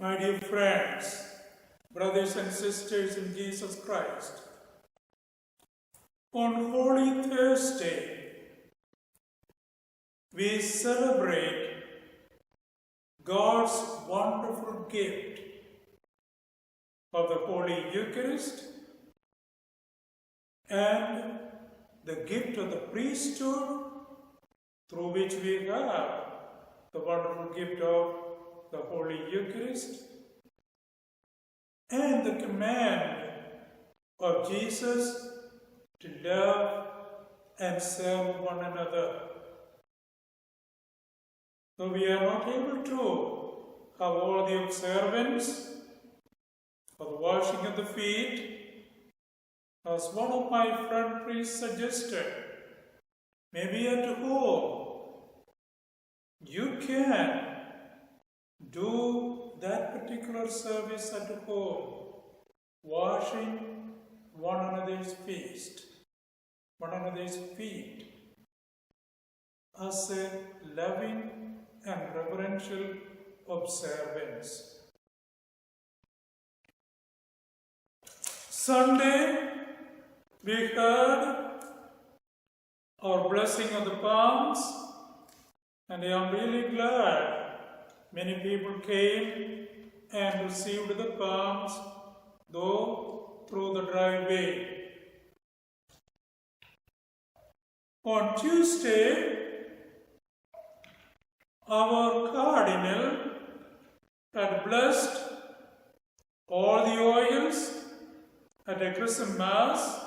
My dear friends, brothers and sisters in Jesus Christ, on Holy Thursday, we celebrate God's wonderful gift of the Holy Eucharist and the gift of the priesthood, through which we have the wonderful gift of the Holy Eucharist, and the command of Jesus to love and serve one another. Though we are not able to have all the observance of the washing of the feet, as one of my friend priests suggested, maybe at home you can do that particular service at home, washing one another's feet, as a loving and reverential observance. Sunday, we heard our blessing of the palms, and I am really glad many people came and received the palms, though through the driveway. On Tuesday, our Cardinal had blessed all the oils at a Chrism Mass,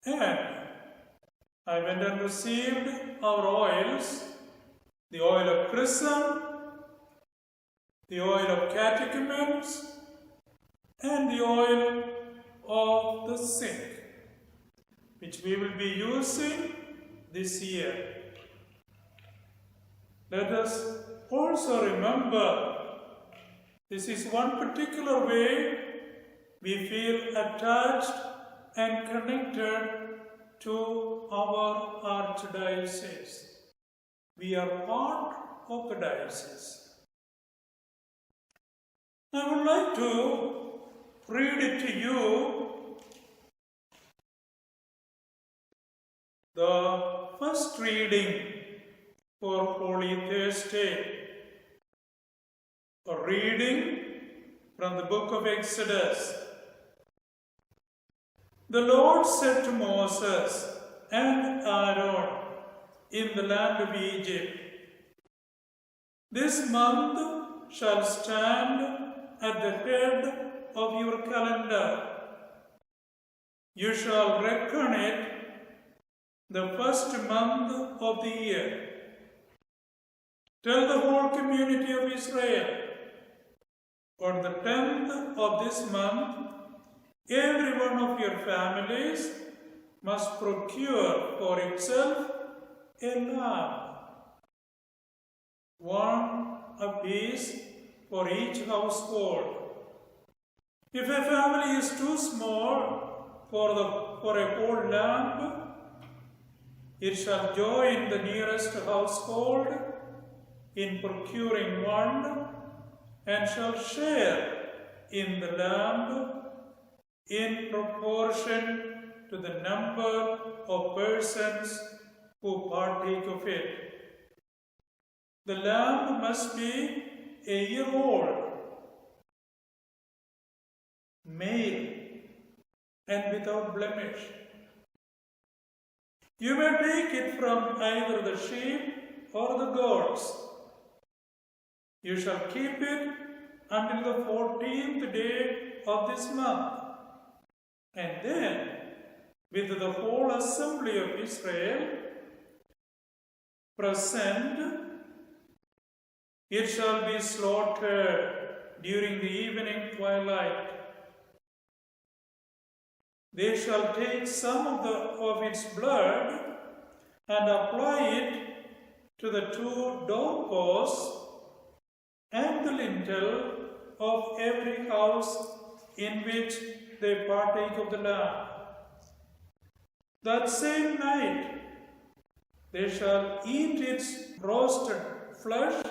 and I went and received our oils, the oil of Chrism, the oil of catechumens, and the oil of the sick, which we will be using this year. Let us also remember, this is one particular way we feel attached and connected to our archdiocese. We are part of the diocese. I would like to read it to you. The first reading for Holy Thursday, a reading from the book of Exodus. The Lord said to Moses and Aaron in the land of Egypt, "This month shall stand at the head of your calendar. You shall reckon it the first month of the year. Tell the whole community of Israel, on the 10th of this month, every one of your families must procure for itself a lamb, one apiece for each household. If a family is too small for a whole lamb, it shall join the nearest household in procuring one, and shall share in the lamb in proportion to the number of persons who partake of it. The lamb must be a year old, male, and without blemish. You may take it from either the sheep or the goats. You shall keep it until the 14th day of this month, and then, with the whole assembly of Israel present, it shall be slaughtered during the evening twilight. They shall take some of its blood and apply it to the two doorposts and the lintel of every house in which they partake of the lamb. That same night they shall eat its roasted flesh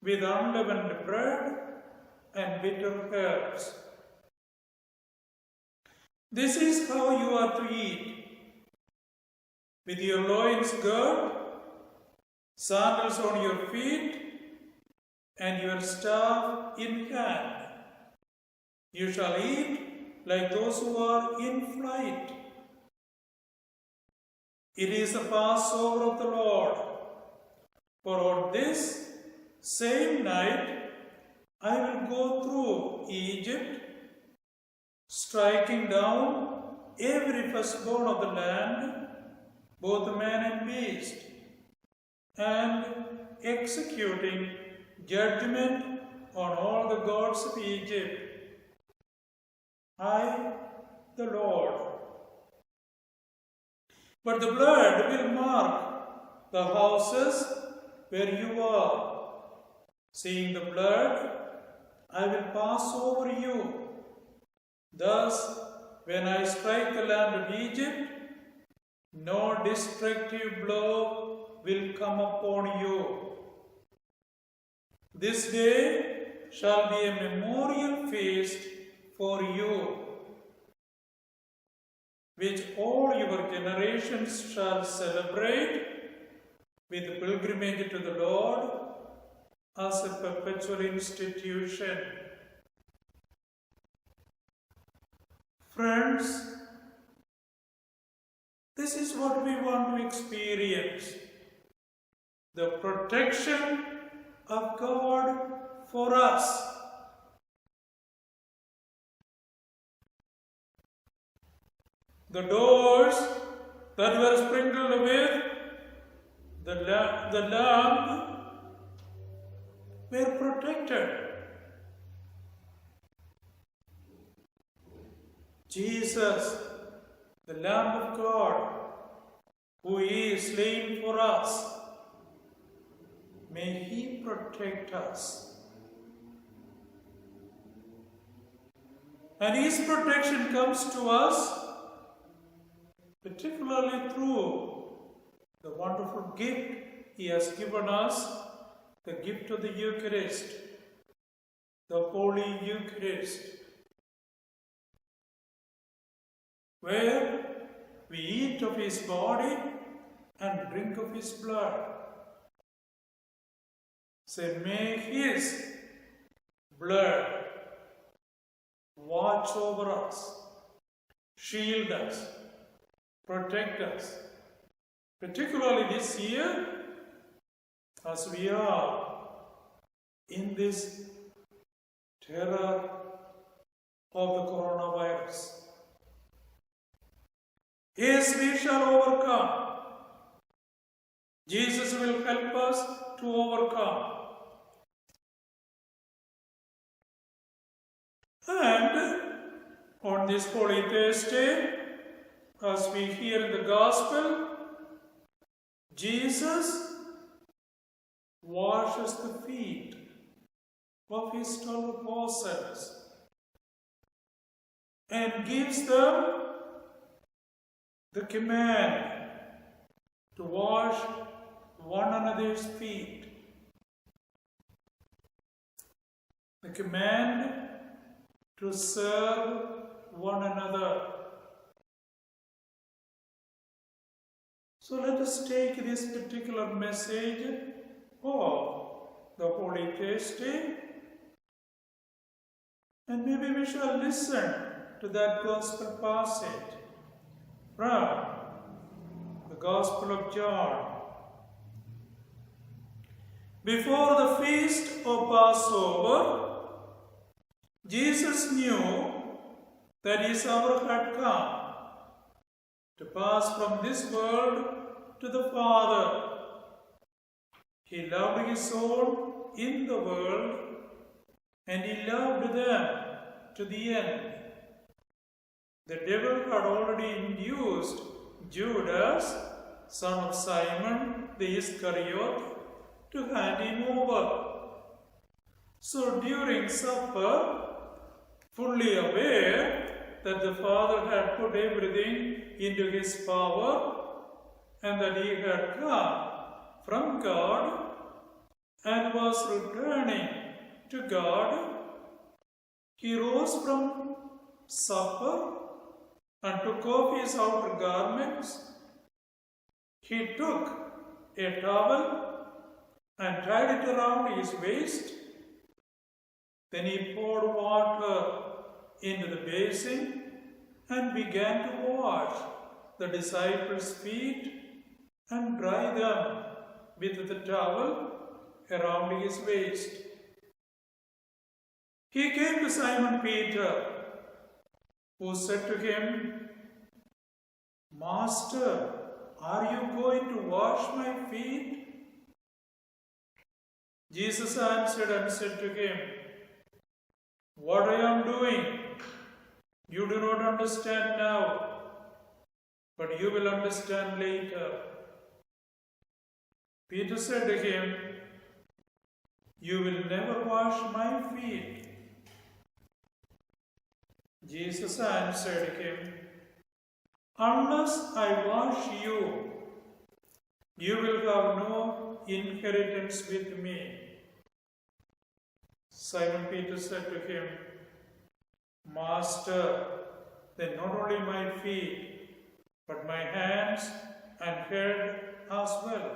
with unleavened bread and bitter herbs. This is how you are to eat, with your loins girt, sandals on your feet, and your staff in hand. You shall eat like those who are in flight. It is the Passover of the Lord. For on this same night I will go through Egypt, striking down every firstborn of the land, both man and beast, and executing judgment on all the gods of Egypt. I, the Lord. But the blood will mark the houses where you are. Seeing the blood, I will pass over you. Thus, when I strike the land of Egypt, no destructive blow will come upon you. This day shall be a memorial feast for you, which all your generations shall celebrate with pilgrimage to the Lord as a perpetual institution. Friends, this is what we want to experience: the protection of God for us. The doors that were sprinkled with the lamb were protected. Jesus, the Lamb of God, who is slain for us, may He protect us. And His protection comes to us particularly through the wonderful gift He has given us, the gift of the Eucharist, the Holy Eucharist, where we eat of His body and drink of His blood. So may His blood watch over us, shield us, protect us, particularly this year as we are in this terror of the coronavirus. Yes, we shall overcome. Jesus will help us to overcome. And on this Holy Thursday, as we hear in the Gospel, Jesus washes the feet of His 12 apostles and gives them the command to wash one another's feet. The command to serve one another. So let us take this particular message of the Holy Thursday, and maybe we shall listen to that Gospel passage from the Gospel of John. Before the feast of Passover, Jesus knew that His hour had come to pass from this world to the Father. He loved His own in the world, and He loved them to the end. The devil had already induced Judas, son of Simon the Iscariot, to hand Him over. So during supper, fully aware that the Father had put everything into His power and that He had come from God and was returning to God, he rose from supper and took off his outer garments. He took a towel and tied it around his waist. Then he poured water into the basin and began to wash the disciples' feet and dry them with the towel around his waist. He came to Simon Peter, who said to him, "Master, are you going to wash my feet?" Jesus answered and said to him, "What I am doing, you do not understand now, but you will understand later." Peter said to him, "You will never wash my feet." Jesus answered him, "Unless I wash you, you will have no inheritance with me." Simon Peter said to him, "Master, then not only my feet, but my hands and head as well."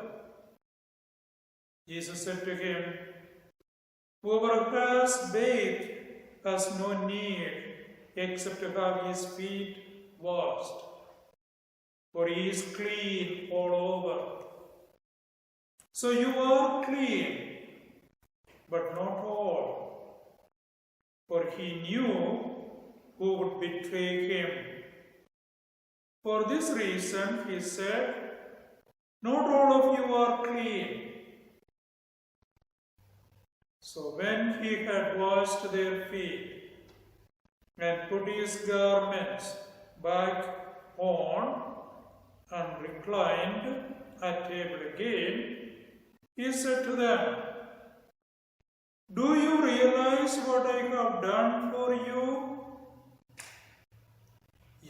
Jesus said to him, "Whoever has bathed has no need except to have his feet washed, for he is clean all over. So you are clean, but not all." For he knew who would betray him. For this reason he said, "Not all of you are clean." So when he had washed their feet and put his garments back on and reclined at table again, he said to them, "Do you realize what I have done for you?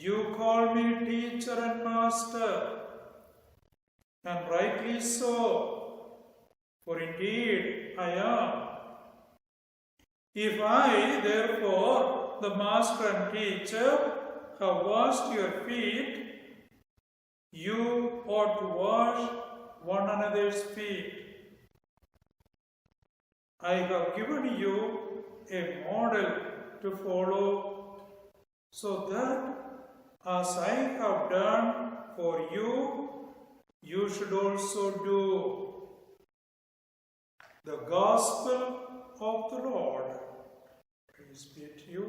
You call me teacher and master, and rightly so, for indeed I am. If I, therefore, the master and teacher, have washed your feet, you ought to wash one another's feet. I have given you a model to follow, so that as I have done for you, you should also do." The Gospel of the Lord. Praise be to you,